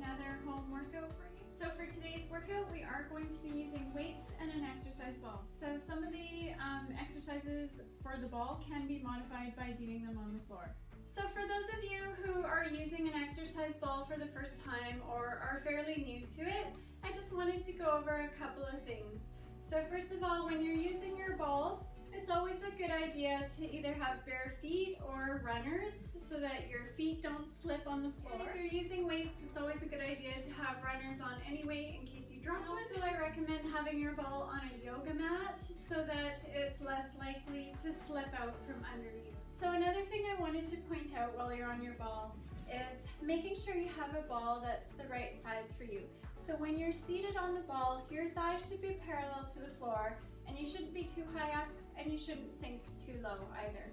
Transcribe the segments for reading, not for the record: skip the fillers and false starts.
another home workout for you. So for today's workout, we are going to be using weights and an exercise ball. So some of the exercises for the ball can be modified by doing them on the floor. So for those of you who are using an exercise ball for the first time or are fairly new to it, I just wanted to go over a couple of things. So first of all, when you're using your ball, it's always a good idea to either have bare feet or runners so that your feet don't slip on the floor. And if you're using weights, it's always a good idea to have runners on anyway in case you drop one. Also, I recommend having your ball on a yoga mat so that it's less likely to slip out from under you. So another thing I wanted to point out while you're on your ball is making sure you have a ball that's the right size for you. So when you're seated on the ball, your thighs should be parallel to the floor, and you shouldn't be too high up and you shouldn't sink too low either.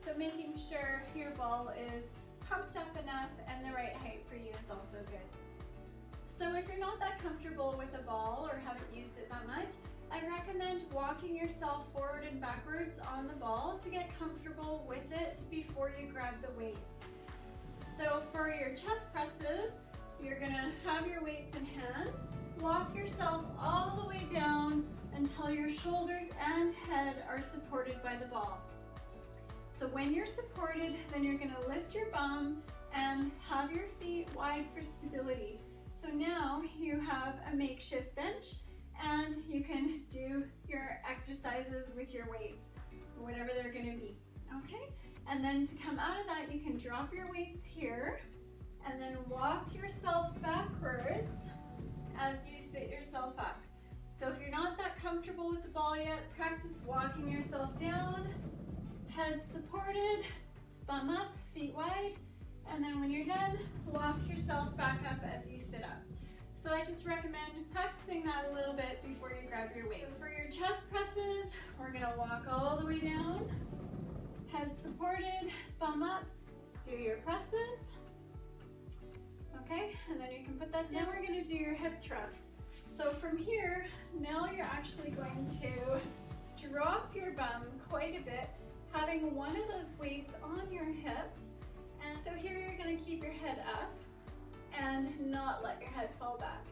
So making sure your ball is pumped up enough and the right height for you is also good. So if you're not that comfortable with a ball or haven't used it that much, I recommend walking yourself forward and backwards on the ball to get comfortable with it before you grab the weights. So for your chest presses, you're gonna have your weights in hand, walk yourself all the way down until your shoulders and head are supported by the ball. So when you're supported, then you're gonna lift your bum and have your feet wide for stability. So now you have a makeshift bench and you can do your exercises with your weights, whatever they're gonna be, okay? And then to come out of that, you can drop your weights here and then walk yourself backwards as you sit yourself up. So if you're not that comfortable with the ball yet, practice walking yourself down, head supported, bum up, feet wide, and then when you're done, walk yourself back up as you sit up. So I just recommend practicing that a little bit before you grab your weight. So for your chest presses, we're gonna walk all the way down, head supported, bum up, do your presses. Okay, and then you can put that down. We're gonna do your hip thrusts. So from here, now you're actually going to drop your bum quite a bit, having one of those weights on your hips. And so here you're gonna keep your head up and not let your head fall back.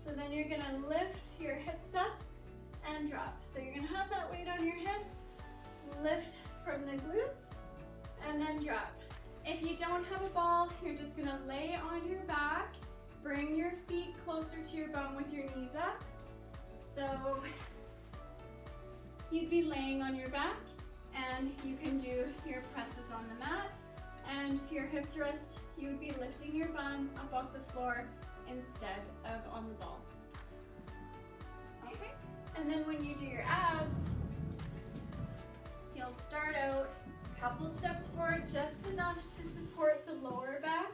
So then you're gonna lift your hips up and drop. So you're gonna have that weight on your hips, lift from the glutes, and then drop. If you don't have a ball, you're just gonna lay on your back, bring your feet closer to your bum with your knees up. So you'd be laying on your back and you can do your presses on the mat, and your hip thrust, you would be lifting your bum up off the floor instead of on the ball. Okay, and then when you do your abs, you'll start out a couple steps forward, just enough to support the lower back,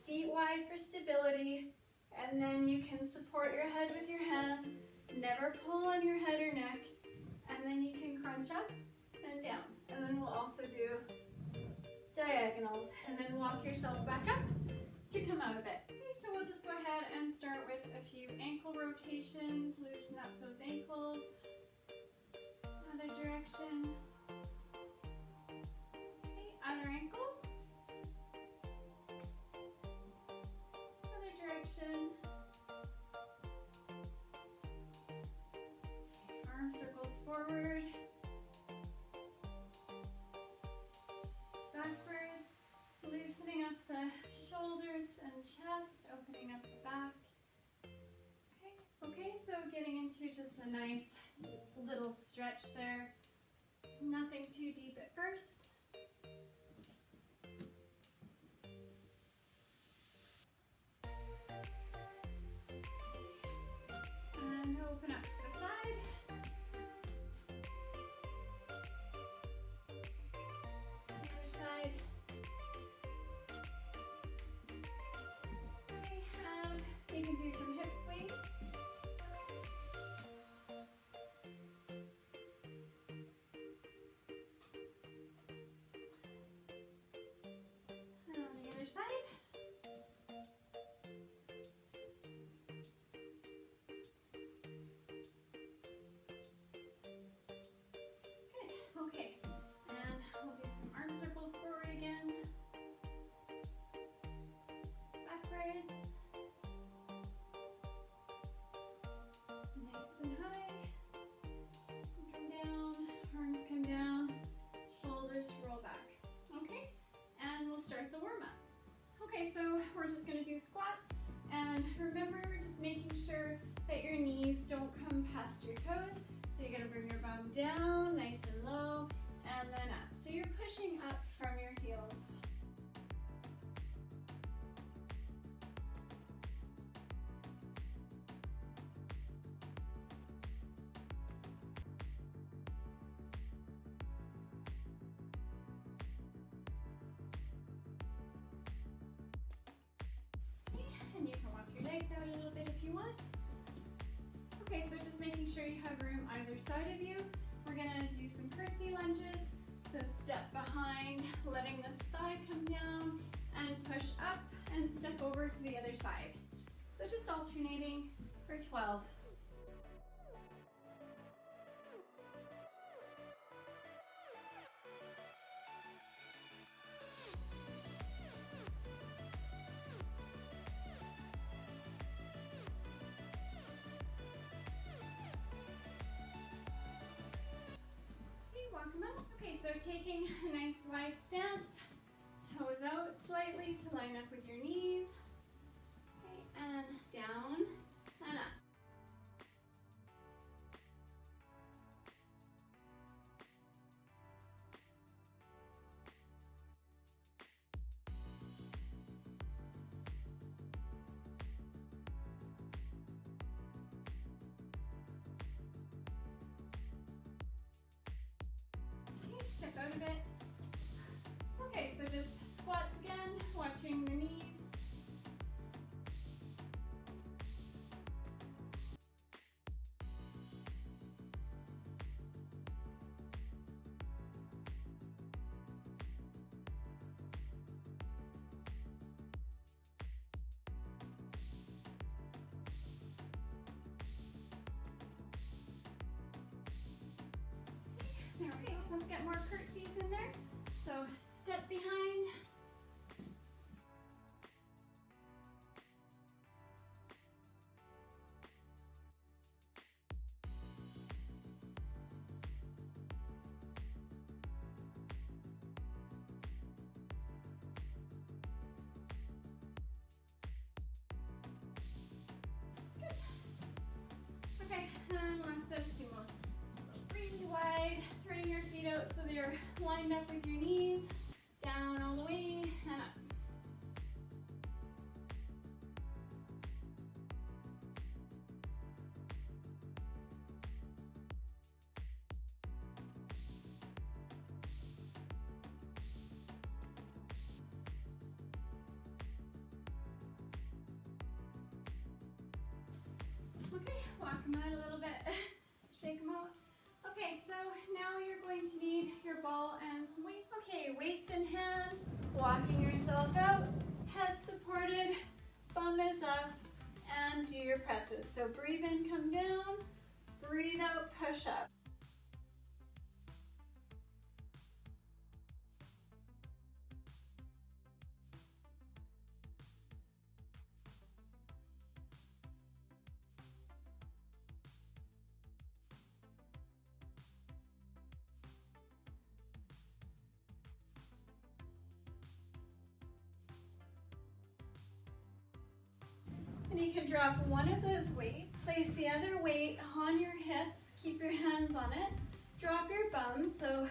feet wide for stability, and then you can support your head with your hands, never pull on your head or neck, and then you can crunch up and down. And then we'll also do diagonals, and then walk yourself back up to come out of it. Okay, so we'll just go ahead and start with a few ankle rotations, loosen up those ankles. Other direction. Okay, other ankle. Other direction. Arm circles forward. Backwards, loosening up the shoulders and chest, opening up the back. Okay, so getting into just a nice little stretch there. Nothing too deep at first. And open up to the side. Side. Okay, you can do some hip swings. we're just gonna do squats. And remember, just making sure that your knees don't come past your toes. So you're gonna bring your bum down, nice and low, and then up. So you're pushing up from your heels. And you can walk your legs out a little bit if you want. Okay, so just making sure you have room either side of you. We're gonna do some curtsy lunges. So step behind, letting this thigh come down, and push up and step over to the other side. So just alternating for 12. Walk them out. Okay, so taking a nice wide stance, toes out slightly to line up with your knees. Okay, and down and up. Step out a bit. Okay, so just squats again, watching the knees. There we go. Let's get more curtsies in there. So step behind. Good. Okay, and last set of sumos. So really wide. Turning your feet out so they're lined up with your knees, down all the way and up. Okay, walk them out a little bit, shake them out. Okay, so now you're going to need your ball and some weights. Okay, weights in hand, walking yourself out, head supported, bum is up, and do your presses. So breathe in, come down, breathe out, push up. And you can drop one of those weights, place the other weight on your hips, keep your hands on it, drop your bum so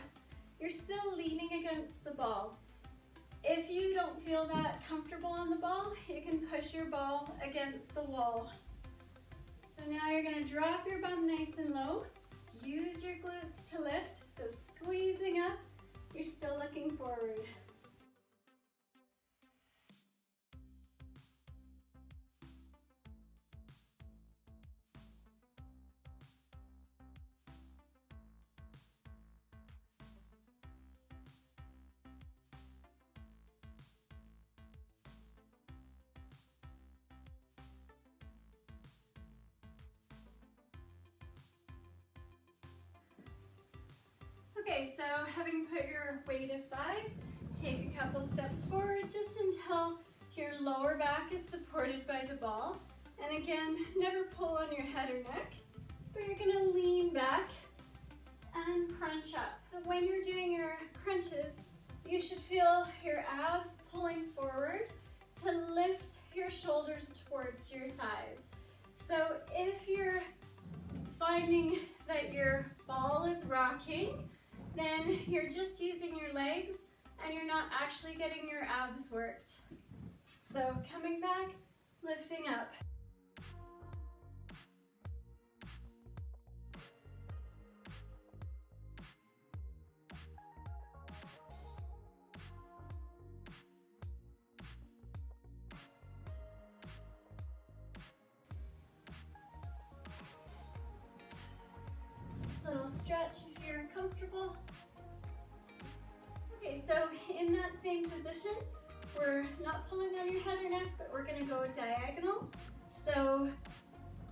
you're still leaning against the ball. If you don't feel that comfortable on the ball, you can push your ball against the wall. So now you're gonna drop your bum nice and low, use your glutes to lift, so squeezing up, you're still looking forward. Okay, so having put your weight aside, take a couple steps forward just until your lower back is supported by the ball. And again, never pull on your head or neck, but you're gonna lean back and crunch up. So when you're doing your crunches, you should feel your abs pulling forward to lift your shoulders towards your thighs. So if you're finding that your ball is rocking, then you're just using your legs and you're not actually getting your abs worked. So coming back, lifting up. Little stretch if you're comfortable. Okay, so in that same position, we're not pulling on your head or neck, but we're gonna go diagonal. So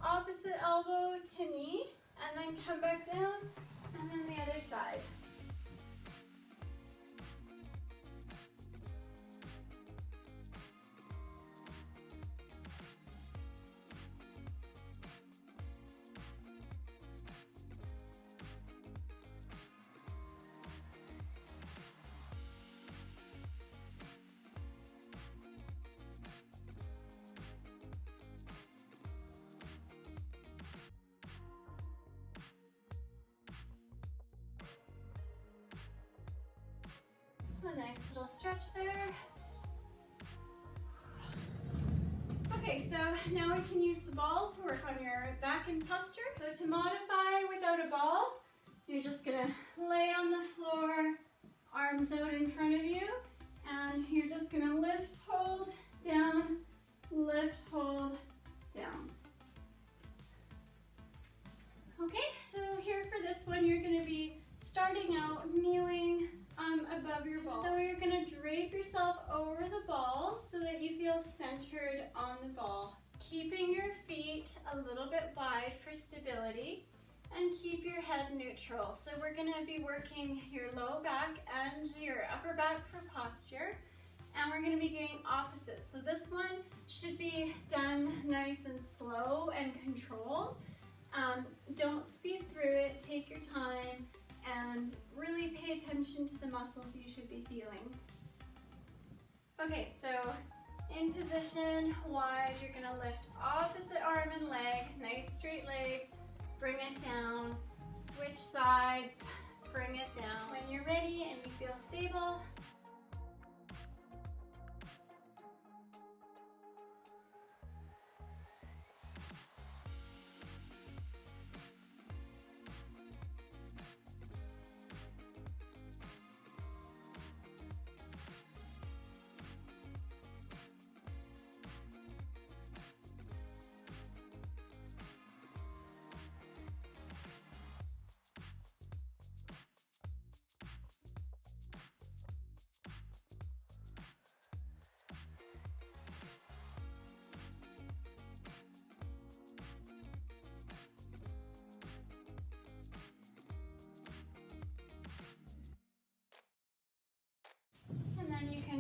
opposite elbow to knee, and then come back down, and then the other side. A nice little stretch there. Okay, so now we can use the ball to work on your back and posture. So to modify without a ball, you're just gonna lay on the floor, arms out in front of you, and you're just gonna lift, hold, down, lift, hold, down. Okay, so here for this one, you're gonna be starting out kneeling above your ball. So you're gonna drape yourself over the ball so that you feel centered on the ball. Keeping your feet a little bit wide for stability and keep your head neutral. So we're gonna be working your low back and your upper back for posture. And we're gonna be doing opposites. So this one should be done nice and slow and controlled. Don't speed through it, take your time, and really pay attention to the muscles you should be feeling. Okay, so in position, wide, you're gonna lift opposite arm and leg, nice straight leg, bring it down, switch sides, bring it down. When you're ready and you feel stable,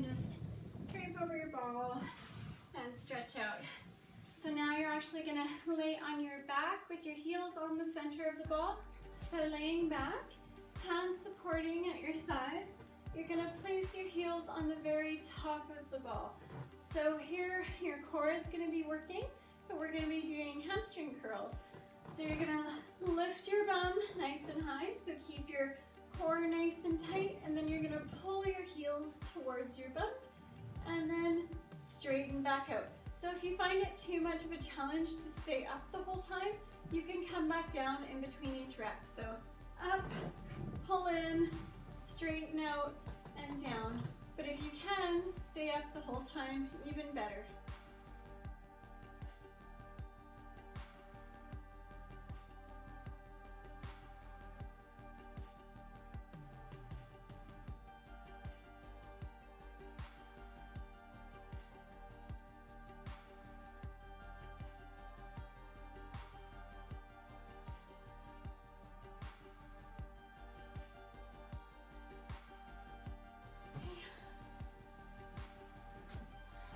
just drape over your ball and stretch out. So now you're actually gonna lay on your back with your heels on the center of the ball. So laying back, hands supporting at your sides, you're gonna place your heels on the very top of the ball. So here, your core is gonna be working, but we're gonna be doing hamstring curls. So you're gonna lift your bum nice and high, so keep your core nice and tight, and then you're gonna pull your heels towards your bum and then straighten back out. So if you find it too much of a challenge to stay up the whole time, you can come back down in between each rep. So up, pull in, straighten out, and down. But if you can, stay up the whole time, even better.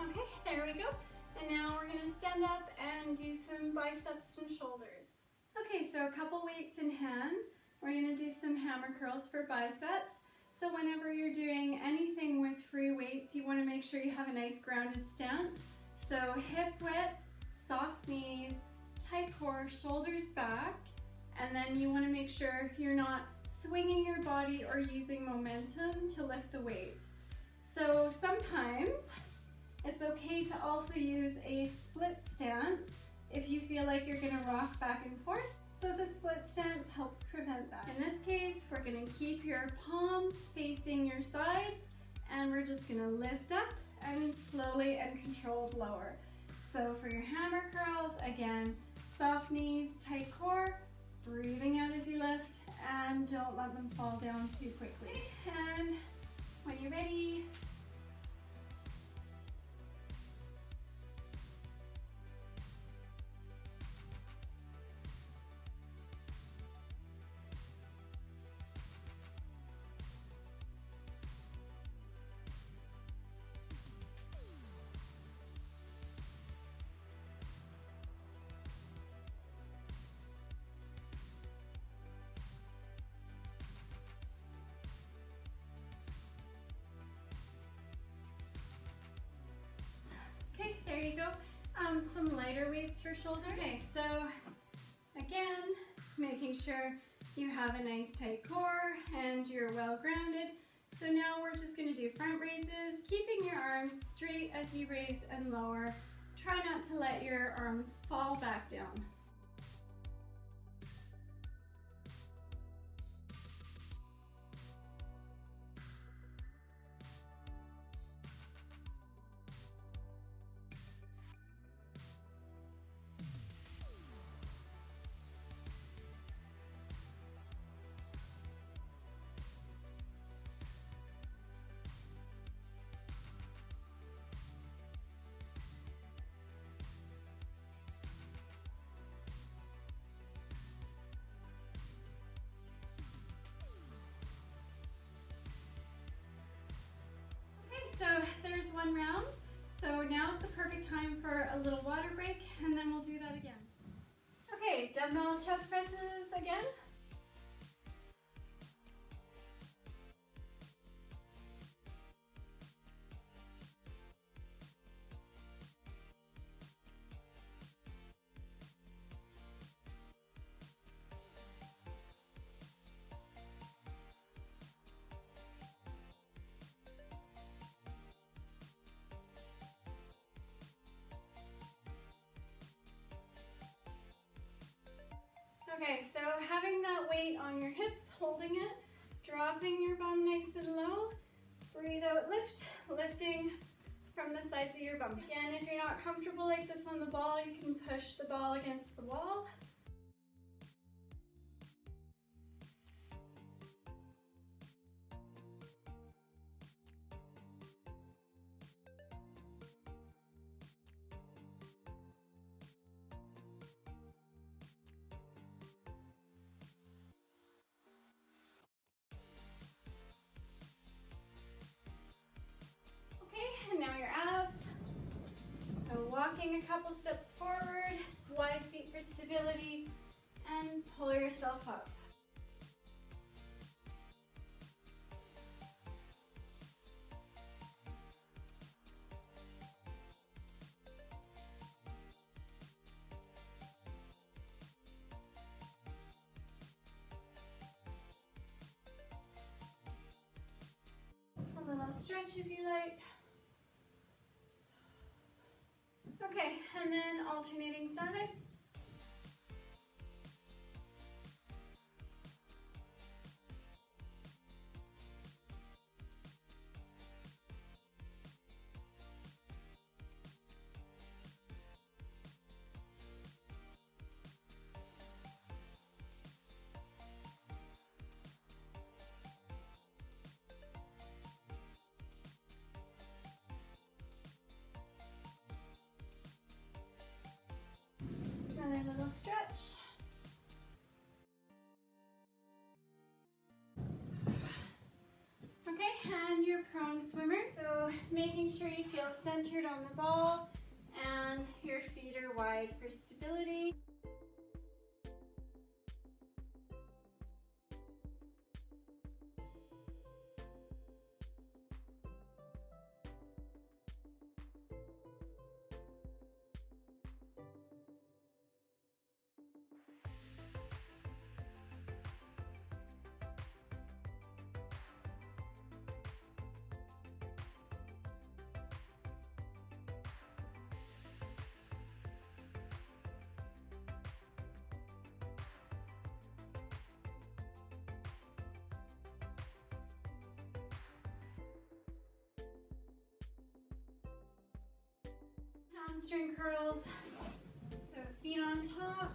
Okay, there we go. And now we're gonna stand up and do some biceps and shoulders. Okay, so a couple weights in hand. We're gonna do some hammer curls for biceps. So whenever you're doing anything with free weights, you want to make sure you have a nice grounded stance. So hip width, soft knees, tight core, shoulders back, and then you want to make sure you're not swinging your body or using momentum to lift the weights. So sometimes it's okay to also use a split stance if you feel like you're going to rock back and forth. So the split stance helps prevent that. In this case, we're going to keep your palms facing your sides, and we're just going to lift up and slowly and controlled lower. So for your hammer curls, again, soft knees, tight core, breathing out as you lift, and don't let them fall down too quickly. And when you're ready, okay, there you go. Some lighter weights for shoulder. Okay, so again, making sure you have a nice tight core and you're well grounded. So now we're just going to do front raises, keeping your arms straight as you raise and lower. Try not to let your arms fall back down. So there's one round. So now is the perfect time for a little water break, and then we'll do that again. Okay, dumbbell chest presses again. Okay, so having that weight on your hips, holding it, dropping your bum nice and low. Breathe out, lift, lifting from the sides of your bum. Again, if you're not comfortable like this on the ball, you can push the ball against the wall. And now your abs. So walking a couple steps forward, wide feet for stability, and pull yourself up. A little stretch if you like. Okay, and then alternating sides. Another little stretch. Okay, and your prone swimmer. So making sure you feel centered on the ball and your feet are wide for stability. Hamstring curls. So feet on top.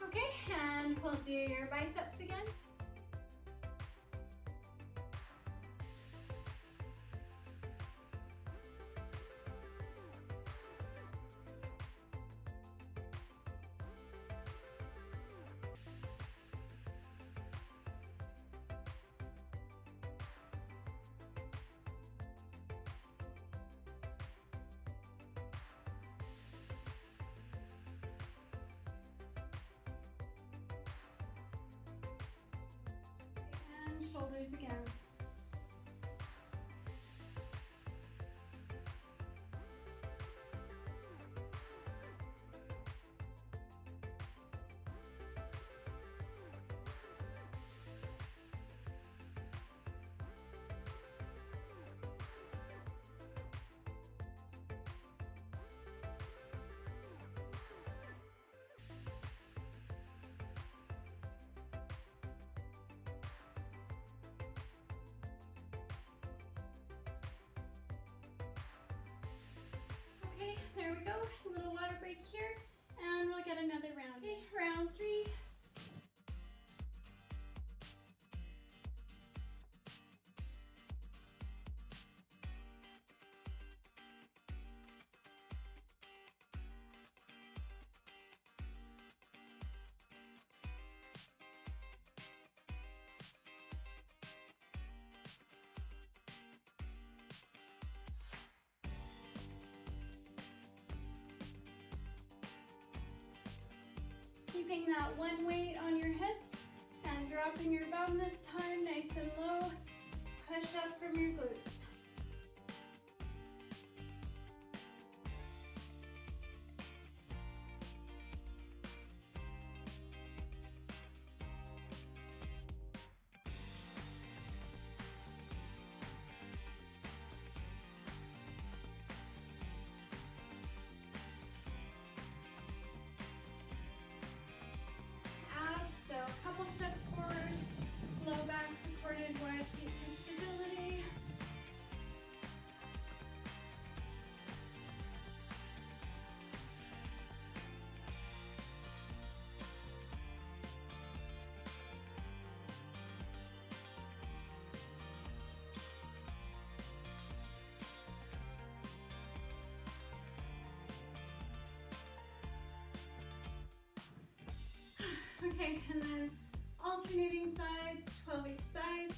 Okay, and we'll do your biceps again. And shoulders again. Okay, there we go. A little water break here, and we'll get another round. Okay, round 3. Keeping that one weight on your hips and dropping your bum this time nice and low. Push up from your glutes. So a couple steps forward, low back supported, wide feet for stability. Okay, and then alternating sides, 12 each side.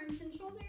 arms and shoulders.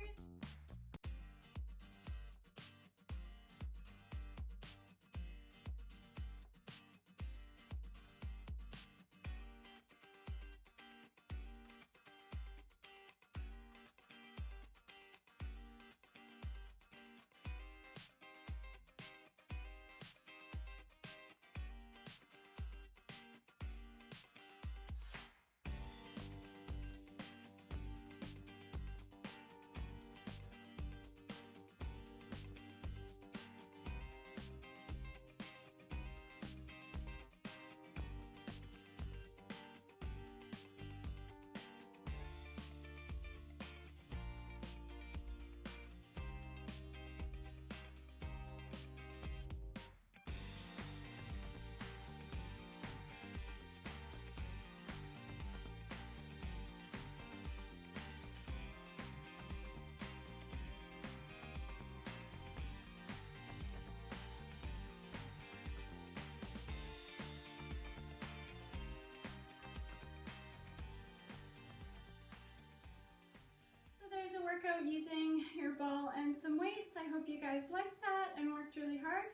There's a workout using your ball and some weights. I hope you guys liked that and worked really hard.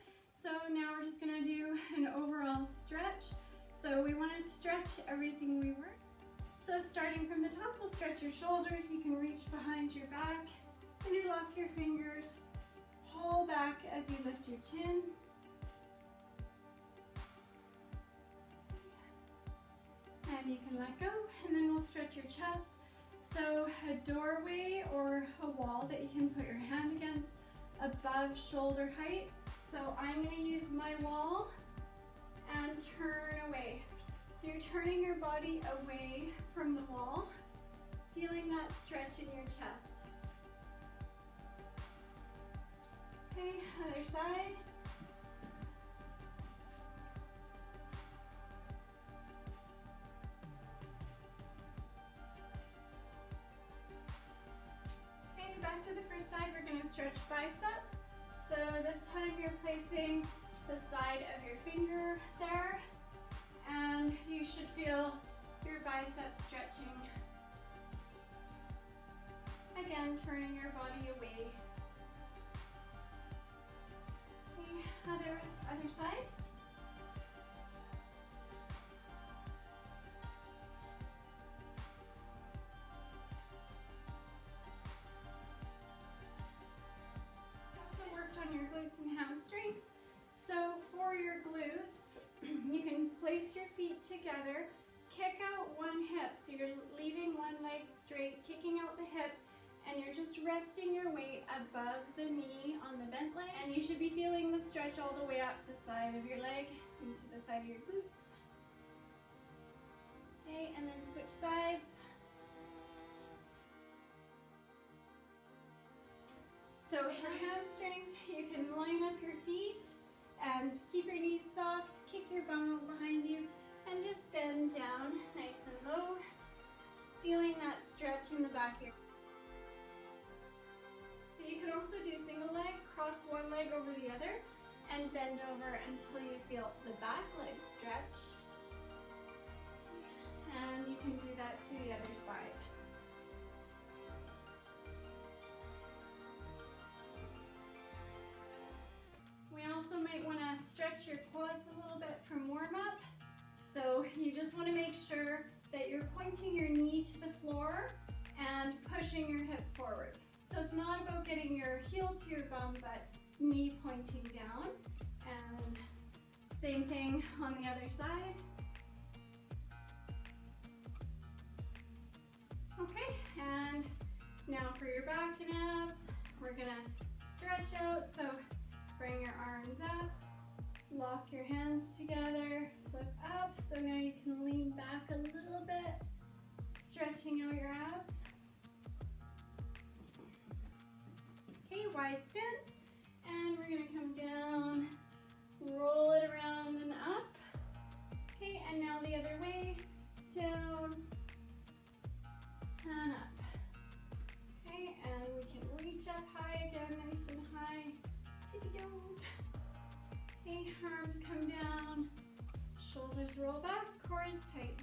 So now we're just gonna do an overall stretch. So we wanna stretch everything we work. So starting from the top, we'll stretch your shoulders. You can reach behind your back, interlock your fingers, pull back as you lift your chin. And you can let go, and then we'll stretch your chest. So a doorway or a wall that you can put your hand against above shoulder height. So I'm going to use my wall and turn away. So you're turning your body away from the wall, feeling that stretch in your chest. Okay, other side. Back to the first side, we're going to stretch biceps. So this time you're placing the side of your finger there, and you should feel your biceps stretching. Again, turning your body away. Okay, other side. On your glutes and hamstrings. So for your glutes, you can place your feet together, kick out one hip, so you're leaving one leg straight, kicking out the hip, and you're just resting your weight above the knee on the bent leg, and you should be feeling the stretch all the way up the side of your leg into the side of your glutes. Okay, and then switch sides. So for hamstrings, you can line up your feet and keep your knees soft, kick your bum behind you, and just bend down nice and low, feeling that stretch in the back of your. So you can also do single leg, cross one leg over the other, and bend over until you feel the back leg stretch. And you can do that to the other side. We also might want to stretch your quads a little bit from warm up. So you just want to make sure that you're pointing your knee to the floor and pushing your hip forward. So it's not about getting your heel to your bum, but knee pointing down. And same thing on the other side. Okay, and now for your back and abs, we're gonna stretch out. So bring your arms up, lock your hands together, flip up. So now you can lean back a little bit, stretching out your abs. Okay, wide stance. And we're gonna come down, roll it around and up. Okay, and now the other way, down and up. Okay, and we can reach up high again, nice and high. Tippy-toes. Okay, arms come down, shoulders roll back, core is tight.